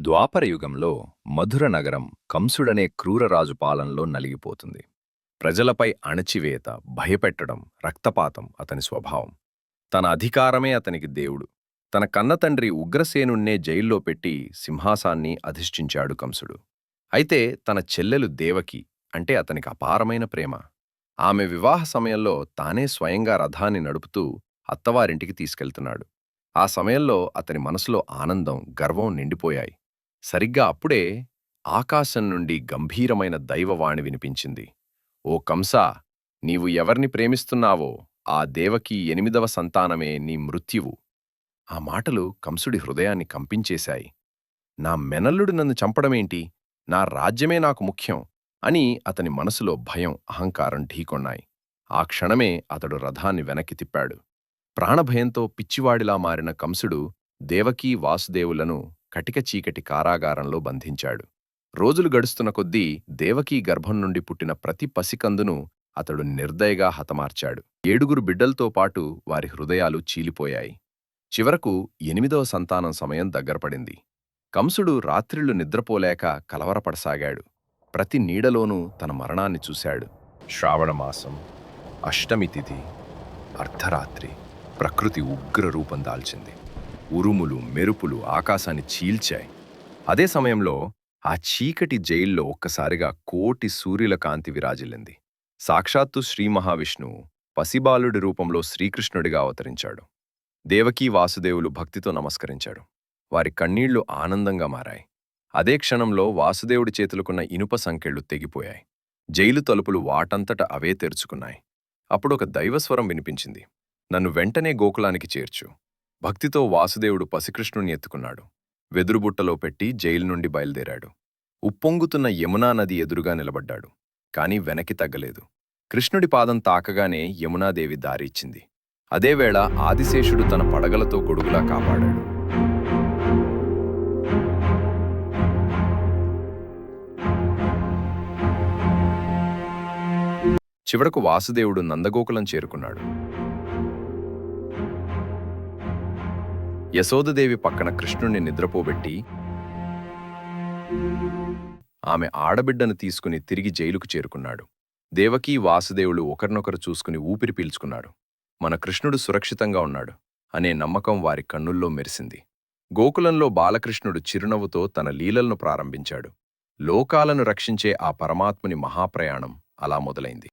ద్వాపరయుగంలో మధుర నగరం కంసుడనే క్రూరరాజు పాలనలో నలిగిపోతుంది. ప్రజలపై అణచివేత, భయపెట్టడం, రక్తపాతం అతని స్వభావం. తన అధికారమే అతనికి దేవుడు. తన కన్నతండ్రి ఉగ్రసేనుణ్ణే జైల్లో పెట్టి సింహాసాన్ని అధిష్ఠించాడు కంసుడు. అయితే తన చెల్లెలు దేవకి అంటే అతనికి అపారమైన ప్రేమ. ఆమె వివాహ సమయంలో తానే స్వయంగా రథాన్ని నడుపుతూ అత్తవారింటికి తీసుకెళ్తున్నాడు. ఆ సమయంలో అతని మనసులో ఆనందం, గర్వం నిండిపోయాయి. సరిగ్గా అప్పుడే ఆకాశం నుండి గంభీరమైన దైవవాణి వినిపించింది. ఓ కంసా, నీవు ఎవర్ని ప్రేమిస్తున్నావో ఆ దేవకి 8వ సంతానమే నీ మృత్యువు. ఆ మాటలు కంసుడి హృదయాన్ని కంపించేశాయి. నా మెనల్లుడు నన్ను చంపడమేంటి? నా రాజ్యమే నాకు ముఖ్యం అని అతని మనసులో భయం, అహంకారం ఢీకొన్నాయి. ఆ క్షణమే అతడు రథాన్ని వెనక్కి తిప్పాడు. ప్రాణభయంతో పిచ్చివాడిలా మారిన కంసుడు దేవకీ వాసుదేవులను కటిక చీకటి కారాగారంలో బంధించాడు. రోజులు గడుస్తున్న కొద్దీ దేవకీ గర్భం నుండి పుట్టిన ప్రతి పసికందును అతడు నిర్దయగా హతమార్చాడు. 7 బిడ్డలతో పాటు వారి హృదయాలు చీలిపోయాయి. చివరకు 8వ సంతానం సమయం దగ్గరపడింది. కంసుడు రాత్రిళ్లు నిద్రపోలేక కలవరపడసాగాడు. ప్రతి నీడలోనూ తన మరణాన్ని చూశాడు. శ్రావణమాసం, అష్టమి తిథి, అర్ధరాత్రి. ప్రకృతి ఉగ్ర రూపం దాల్చింది. ఉరుములు, మెరుపులు ఆకాశాన్ని చీల్చాయి. అదే సమయంలో ఆ చీకటి జైల్లో ఒక్కసారిగా కోటి సూర్యుల కాంతి విరాజిల్లింది. సాక్షాత్తు శ్రీ మహావిష్ణువు పసిబాలుడి రూపంలో శ్రీకృష్ణుడిగా అవతరించాడు. దేవకీ వాసుదేవులు భక్తితో నమస్కరించాడు. వారి కన్నీళ్లు ఆనందంగా మారాయి. అదే క్షణంలో వాసుదేవుడి చేతులకున్న ఇనుప సంకెళ్ళు తెగిపోయాయి. జైలు తలుపులు వాటంతట అవే తెరుచుకున్నాయి. అప్పుడొక దైవస్వరం వినిపించింది. నన్ను వెంటనే గోకులానికి చేర్చు. భక్తితో వాసుదేవుడు పసికృష్ణుణ్ణి ఎత్తుకున్నాడు. వెదురుబుట్టలో పెట్టి జైలు నుండి బయలుదేరాడు. ఉప్పొంగుతున్న యమునా నది ఎదురుగా నిలబడ్డాడు. కాని వెనక్కి తగ్గలేదు. కృష్ణుడి పాదం తాకగానే యమునాదేవి దారి ఇచ్చింది. అదేవేళ ఆదిశేషుడు తన పడగలతో గొడుగులా కాపాడాడు. చివరకు వాసుదేవుడు నందగోకులం చేరుకున్నాడు. యశోదదేవి పక్కన కృష్ణుణ్ణి నిద్రపోబెట్టి ఆమె ఆడబిడ్డను తీసుకుని తిరిగి జైలుకు చేరుకున్నాడు. దేవకీ వాసుదేవులు ఒకరినొకరు చూసుకుని ఊపిరి పీల్చుకున్నాడు. మన కృష్ణుడు సురక్షితంగా ఉన్నాడు అనే నమ్మకం వారి కన్నుల్లో మెరిసింది. గోకులంలో బాలకృష్ణుడు చిరునవ్వుతో తన లీలలను ప్రారంభించాడు. లోకాలను రక్షించే ఆ పరమాత్ముని మహాప్రయాణం అలా మొదలైంది.